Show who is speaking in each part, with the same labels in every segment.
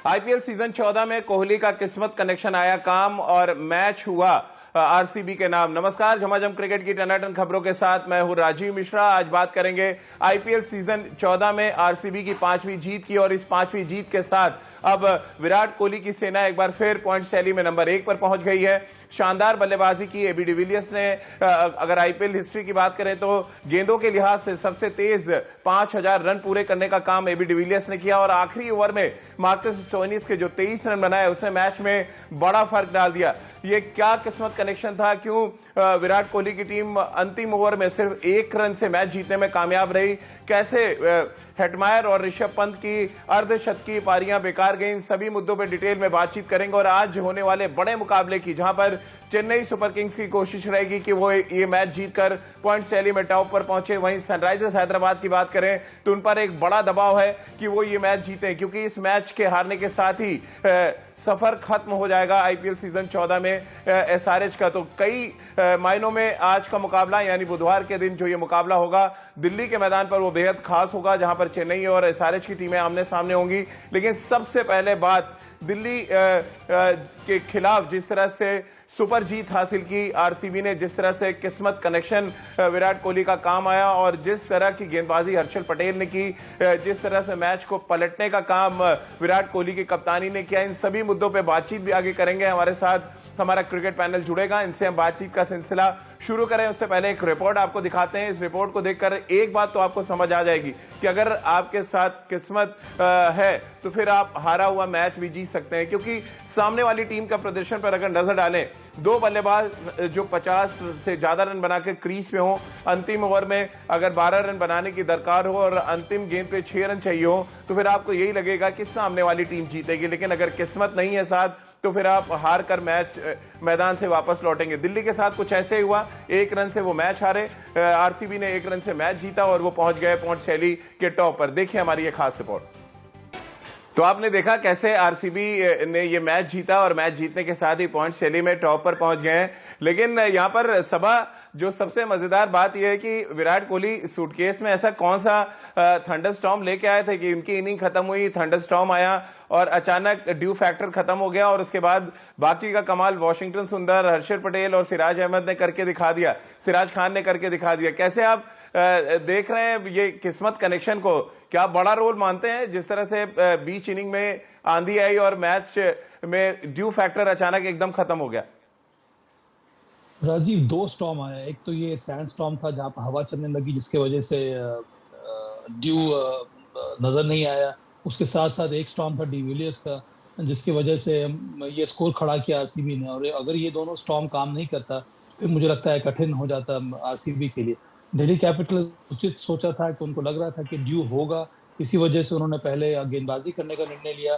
Speaker 1: IPL season 14 में कोहली का किस्मत कनेक्शन आया काम और मैच हुआ आरसीबी के नाम। नमस्कार, झमाझम क्रिकेट की टनाटन खबरों के साथ मैं हूं राजीव मिश्रा। आज बात करेंगे आईपीएल सीजन 14 में आरसीबी की 5वीं जीत की और इस 5वीं जीत के साथ अब विराट कोहली की सेना एक बार फिर पॉइंट शैली में नंबर 1 पर पहुंच गई है। शानदार बल्लेबाजी की एबी डिविलियर्स ने, अगर आईपीएल हिस्ट्री की बात करें तो गेंदों के लिहाज से सबसे तेज 5000 रन पूरे करने का काम एबी डिविलियर्स ने किया और आखिरी ओवर में मार्कस स्टोइनिस के जो 23 रन बनाए उसने मैच में बड़ा फर्क डाल दिया। ये क्या किस्मत कनेक्शन था? क्यों विराट कोहली की टीम अंतिम ओवर में सिर्फ 1 रन से मैच जीतने में कामयाब रही? कैसे हेटमायर और ऋषभ पंत की अर्धशतकीय पारियां बेकार गई? इन सभी मुद्दों पर डिटेल में बातचीत करेंगे और आज होने वाले बड़े मुकाबले की, जहां पर चेन्नई सुपर किंग्स की कोशिश रहेगी कि वो ये मैच जीतकर पॉइंट शैली में टॉप पर पहुंचे। वहीं सनराइजर्स हैदराबाद की बात करें तो उन पर एक बड़ा दबाव है कि वो ये मैच जीते, क्योंकि इस मैच के हारने के साथ ही सफर खत्म हो जाएगा आईपीएल सीजन 14 में एसआरएच का। तो कई मायनों में आज का मुकाबला यानी बुधवार के दिन जो ये मुकाबला होगा दिल्ली के मैदान पर वो बेहद खास होगा, जहां पर चेन्नई और एसआरएच की टीमें आमने सामने होंगी। लेकिन सबसे पहले बात दिल्ली के खिलाफ जिस तरह से सुपर जीत हासिल की आरसीबी ने, जिस तरह से किस्मत कनेक्शन विराट कोहली का काम आया और जिस तरह की गेंदबाजी हर्षल पटेल ने की, जिस तरह से मैच को पलटने का काम विराट कोहली की कप्तानी ने किया, इन सभी मुद्दों पे बातचीत भी आगे करेंगे। हमारे साथ हमारा क्रिकेट पैनल जुड़ेगा, इनसे हम बातचीत का सिलसिला शुरू करें उससे पहले एक रिपोर्ट आपको दिखाते हैं। इस रिपोर्ट को देखकर एक बात तो आपको समझ आ जाएगी कि अगर आपके साथ किस्मत है तो फिर आप हारा हुआ मैच भी जीत सकते हैं, क्योंकि सामने वाली टीम का प्रदर्शन पर अगर नजर डालें, 2 बल्लेबाज जो 50 से ज्यादा रन बना के क्रीज पे हो, अंतिम ओवर में अगर 12 रन बनाने की दरकार हो और अंतिम गेंद पे 6 रन चाहिए हो, तो फिर आपको यही लगेगा कि सामने वाली टीम जीतेगी। लेकिन अगर किस्मत नहीं है साथ तो फिर आप हार कर मैदान से वापस लौटेंगे। दिल्ली के साथ कुछ ऐसे ही हुआ, 1 रन से वो मैच हारे, आरसीबी ने 1 रन से मैच जीता और वो पहुंच गए पॉइंट शैली के टॉप पर। देखिए हमारी ये खास रिपोर्ट। तो आपने देखा कैसे आरसीबी ने ये मैच जीता और मैच जीतने के साथ ही पॉइंट शैली में टॉप पर पहुंच गए हैं। लेकिन यहां पर सबा जो सबसे मजेदार बात यह है कि विराट कोहली सूटकेस में ऐसा कौन सा थंडरस्टॉर्म लेके आए थे कि उनकी इनिंग खत्म हुई, थंडरस्टॉर्म आया और अचानक ड्यू फैक्टर खत्म हो गया और उसके बाद बाकी का कमाल वाशिंगटन सुंदर, हर्षल पटेल और सिराज अहमद ने करके दिखा दिया, सिराज खान ने करके दिखा दिया। कैसे आप देख रहे हैं ये किस्मत कनेक्शन को? क्या बड़ा रोल मानते हैं जिस तरह से बीच इनिंग में आंधी आई और मैच में ड्यू फैक्टर अचानक एकदम खत्म हो गया?
Speaker 2: राजीव, 2 स्टॉर्म आया। एक तो ये सैंड स्टॉर्म था जहां पर हवा चलने लगी जिसकी वजह से ड्यू नजर नहीं आया। उसके साथ साथ एक स्टॉर्म था डिविलियर्स का जिसकी वजह से ये स्कोर खड़ा किया आरसीबी ने। और अगर ये दोनों स्टॉर्म काम नहीं करता फिर मुझे लगता है कठिन हो जाता आरसीबी के लिए। दिल्ली कैपिटल उचित सोचा था कि उनको लग रहा था कि ड्यू होगा, इसी वजह से उन्होंने पहले गेंदबाजी करने का निर्णय लिया।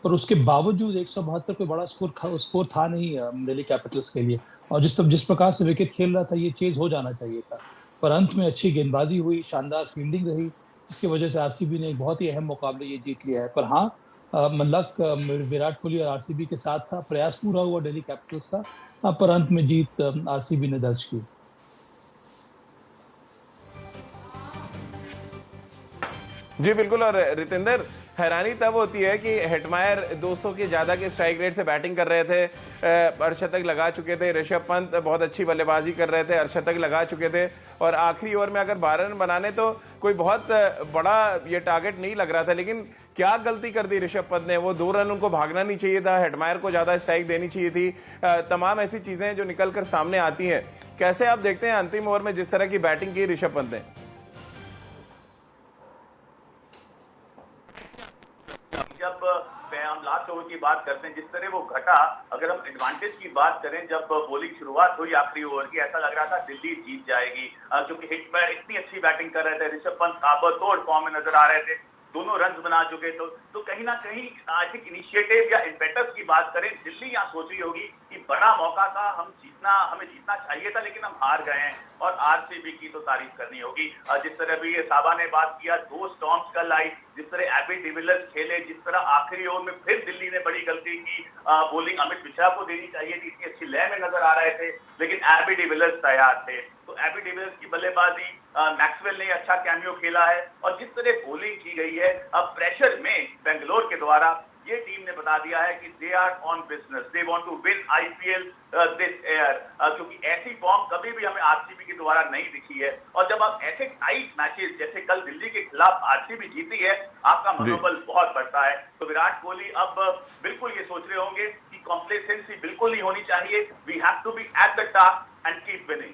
Speaker 2: और उसके बावजूद 172 कोई बड़ा स्कोर था नहीं दिल्ली कैपिटल्स के लिए। और जिस प्रकार से विकेट खेल रहा था ये चेज हो जाना चाहिए था। पर अंत में अच्छी गेंदबाजी हुई, शानदार फील्डिंग रही, जिसकी वजह से आरसीबी ने एक बहुत ही अहम मुकाबले ये जीत लिया है। पर हाँ, मतलब विराट कोहली और आरसीबी के साथ था, प्रयास पूरा हुआ दिल्ली कैपिटल्स का, पर अंत में जीत आरसीबी ने दर्ज की।
Speaker 1: जी बिल्कुल। और रितेंद्र, हैरानी तब होती है कि हेटमायर 200 के ज्यादा के स्ट्राइक रेट से बैटिंग कर रहे थे, अर्धशतक लगा चुके थे। ऋषभ पंत बहुत अच्छी बल्लेबाजी कर रहे थे, अर्धशतक लगा चुके थे और आखिरी ओवर में अगर 12 रन बनाने तो कोई बहुत बड़ा ये टारगेट नहीं लग रहा था। लेकिन क्या गलती कर दी ऋषभ पंत ने? वो 2 रन उनको भागना नहीं चाहिए था, हेटमायर को ज्यादा स्ट्राइक देनी चाहिए थी। तमाम ऐसी चीजें जो निकल कर सामने आती हैं। कैसे आप देखते हैं अंतिम ओवर में जिस तरह की बैटिंग की ऋषभ पंत ने?
Speaker 3: जब हम लास्ट ओवर की बात करते हैं, जिस तरह वो घटा, अगर हम एडवांटेज की बात करें, जब बॉलिंग शुरुआत हुई आखिरी ओवर की, ऐसा लग रहा था दिल्ली जीत जाएगी, क्योंकि हिटमैन इतनी अच्छी बैटिंग कर रहे थे, ऋषभ पंत ताबड़तोड़ फॉर्म में नजर आ रहे थे, दोनों रन बना चुके। तो कहीं ना कहीं आई थिंक इनिशिएटिव या इम्पेटस की बात करें, दिल्ली यहाँ सोच रही होगी कि बड़ा मौका था, हमें जीतना चाहिए था, लेकिन हम हार गए हैं। और आरसीबी की तो तारीफ करनी होगी, जिस तरह भी ये साबा ने बात किया, 2 स्टॉर्म्स कल आई, जिस तरह एबी डिविलियर्स खेले, जिस तरह आखिरी ओवर में फिर दिल्ली ने बड़ी गलती की, बॉलिंग अमित मिश्रा को देनी चाहिए थी, इतनी अच्छी लय में नजर आ रहे थे, लेकिन एबी डिविलियर्स तैयार थे। तो एबी डिविलियर्स की बल्लेबाजी, मैक्सवेल ने अच्छा कैमियो खेला है और जिस तरह बॉलिंग की गई है, अब प्रेशर में बेंगलोर के द्वारा ये टीम ने बता दिया है कि they are on business, they want to win IPL this year, क्योंकि ऐसी फॉर्म कभी भी हमें आरसीबी के द्वारा नहीं दिखी है। और जब आप ऐसे टाइट मैचेस जैसे कल दिल्ली के खिलाफ आरसीबी जीती है, आपका मनोबल बहुत बढ़ता है। तो विराट कोहली अब बिल्कुल ये सोच रहे होंगे कि कॉम्प्लेसेंसी बिल्कुल नहीं होनी चाहिए, we have to be at the top and keep winning.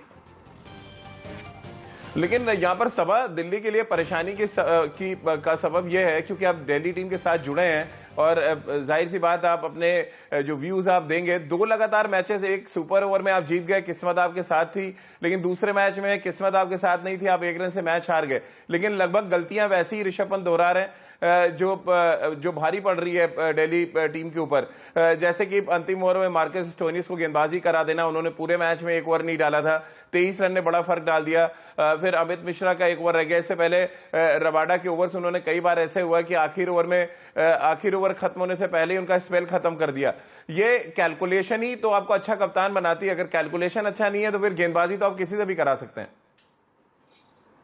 Speaker 1: लेकिन यहाँ पर सबा दिल्ली के लिए परेशानी का सबब यह है क्योंकि आप दिल्ली टीम के साथ जुड़े हैं और जाहिर सी बात आप अपने जो व्यूज आप देंगे, 2 लगातार मैचेस, एक सुपर ओवर में आप जीत गए, किस्मत आपके साथ थी, लेकिन दूसरे मैच में किस्मत आपके साथ नहीं थी, आप 1 रन से मैच हार गए। लेकिन लगभग गलतियां वैसी ही ऋषभ पंत दोहरा रहे हैं जो भारी पड़ रही है दिल्ली टीम के ऊपर। जैसे कि अंतिम ओवर में मार्कस स्टोइनिस को गेंदबाजी करा देना, उन्होंने पूरे मैच में 1 ओवर नहीं डाला था, 23 रन ने बड़ा फर्क डाल दिया। फिर अमित मिश्रा का 1 ओवर रह गया, इससे पहले रबाडा के ओवर्स उन्होंने कई बार ऐसे हुआ कि आखिर ओवर खत्म होने से पहले ही उनका स्पेल खत्म कर दिया। ये कैलकुलेशन ही तो आपको अच्छा कप्तान बनाती है, अगर कैलकुलेशन अच्छा नहीं है तो फिर गेंदबाजी तो आप किसी से भी करा सकते हैं।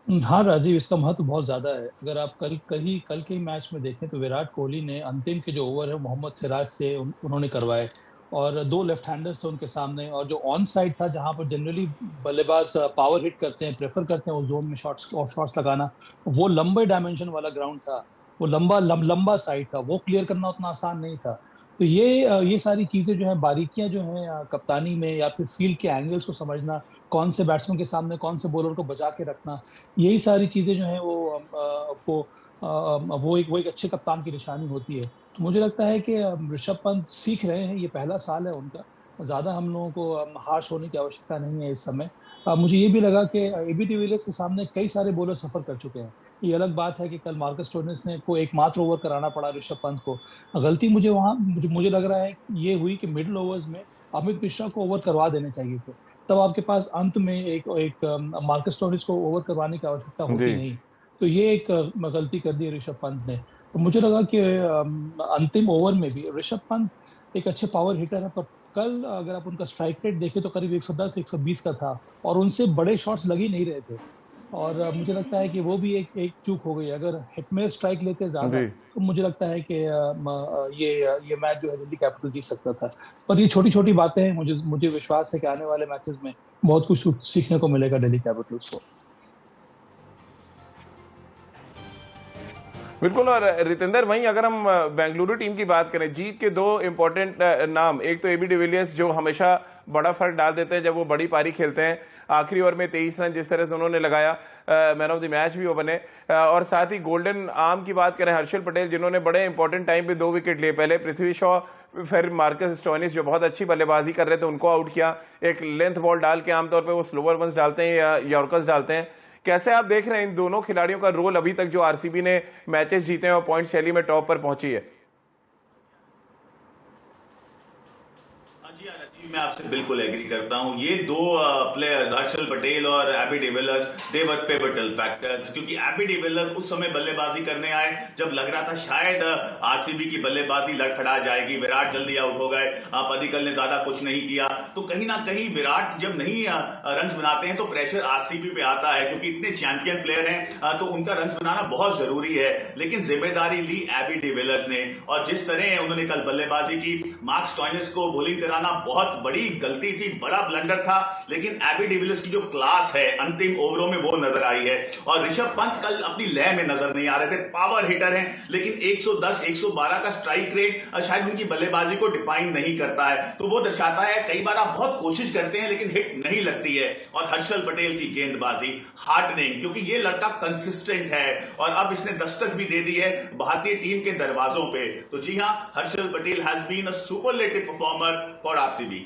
Speaker 2: हाँ राजीव, इसका महत्व बहुत ज्यादा है। अगर आप कल के मैच में देखें तो विराट कोहली ने अंतिम के जो ओवर है मोहम्मद सिराज से उन्होंने करवाए और 2 लेफ्ट हैंडर्स थे उनके सामने, और जो ऑन साइड था जहां पर जनरली बल्लेबाज पावर हिट करते हैं, प्रेफर करते हैं उस जोन में शॉट्स लगाना, वो लंबे डायमेंशन वाला ग्राउंड था, वो लंबा साइड था, वो क्लियर करना उतना आसान नहीं था। तो ये सारी चीजें जो है, बारीकियां जो हैं कप्तानी में, या फिर फील्ड के एंगल्स को समझना, कौन से बैट्समैन के सामने कौन से बॉलर को बचा के रखना, यही सारी चीजें जो है वो एक अच्छे कप्तान की निशानी होती है। तो मुझे लगता है कि ऋषभ पंत सीख रहे हैं, ये पहला साल है उनका, ज़्यादा हम लोगों को हार्श होने की आवश्यकता नहीं है इस समय। मुझे ये भी लगा कि एबी डिविलियर्स के सामने कई सारे बॉलर सफर कर चुके हैं। ये अलग बात है कि कल मार्कस स्टोइनिस ने को एकमात्र ओवर कराना पड़ा ऋषभ पंत को। गलती मुझे लग रहा है ये हुई कि मिडिल ओवर्स में अमित मिश्रा को ओवर करवा देने चाहिए थे, तब आपके पास अंत में एक मार्कस स्टोइनिस को ओवर करवाने की आवश्यकता होती नहीं। तो ये एक गलती कर दी ऋषभ पंत ने। तो मुझे लगा कि अंतिम ओवर में भी ऋषभ पंत एक अच्छे पावर हिटर है, पर कल अगर आप उनका स्ट्राइक रेट देखें तो करीब 110-120 का था और उनसे बड़े शॉट्स लग ही नहीं रहे थे। और मुझे लगता है कि वो भी एक चूक हो गई। अगर हिट में स्ट्राइक लेते ज्यादा तो मुझे लगता है कि ये मैच जो है दिल्ली कैपिटल जीत सकता था। पर ये छोटी छोटी बातें हैं, मुझे विश्वास है कि आने वाले मैचेस में बहुत कुछ सीखने को मिलेगा दिल्ली कैपिटल्स को।
Speaker 1: बिल्कुल। और रितेंद्र, वहीं अगर हम बेंगलुरु टीम की बात करें, जीत के 2 इंपॉर्टेंट नाम, एक तो एबी डिविलियर्स जो हमेशा बड़ा फर्क डाल देते हैं जब वो बड़ी पारी खेलते हैं, आखिरी ओवर में 23 रन जिस तरह से उन्होंने लगाया, मैन ऑफ द मैच भी वो बने। और साथ ही गोल्डन आर्म की बात करें, हर्षल पटेल जिन्होंने बड़े इंपॉर्टेंट टाइम पे 2 विकेट लिए, पहले पृथ्वी शॉ फिर मार्कस स्टोइनिस जो बहुत अच्छी बल्लेबाजी कर रहे थे उनको आउट किया। एक लेंथ बॉल डाल के, आमतौर पर वो स्लोअर वंस डालते हैं या यॉर्कर्स डालते हैं। कैसे आप देख रहे हैं इन दोनों खिलाड़ियों का रोल अभी तक जो आरसीबी ने मैचेस जीते हैं और पॉइंट शैली में टॉप पर पहुंची है?
Speaker 3: मैं आपसे बिल्कुल एग्री करता हूं। ये 2 प्लेयर्स हर्षल पटेल और एबी डिविलियर्स, दे वर पिवटल फैक्टर्स, क्योंकि एबी डिविलियर्स उस समय बल्लेबाजी करने आए जब लग रहा था शायद आरसीबी की बल्लेबाजी लड़खड़ा जाएगी, विराट जल्दी आउट हो गए, पडिक्कल ने ज्यादा कुछ नहीं किया। तो कहीं ना कहीं विराट जब नहीं रन बनाते हैं तो प्रेशर आरसीबी पे आता है, क्योंकि इतने चैंपियन प्लेयर हैं तो उनका रन बनाना बहुत जरूरी है। लेकिन जिम्मेदारी ली एबी डिविलियर्स ने, और जिस तरह उन्होंने कल बल्लेबाजी की, मार्कस स्टोइनिस को बॉलिंग कराना बहुत बड़ी गलती थी, बड़ा ब्लंडर था। लेकिन एबी डिविलियर्स की जो क्लास है अंतिम ओवरों में वो नजर आई है। और ऋषभ पंत कल अपनी लय में नजर नहीं आ रहे थे, पावर हिटर हैं लेकिन 110-112 का स्ट्राइक रेट शायद उनकी बल्लेबाजी को डिफाइन नहीं करता है। तो वो दर्शाता है कई बार आप बहुत कोशिश करते हैं लेकिन हिट नहीं लगती है। और हर्षल पटेल की गेंदबाजी हार्टनिंग, क्योंकि ये लड़का कंसिस्टेंट है और अब इसने दस्तक भी दे दी है भारतीय टीम के दरवाजों पे। तो जी हां, Harshal Patel has been a superlative performer for RCB.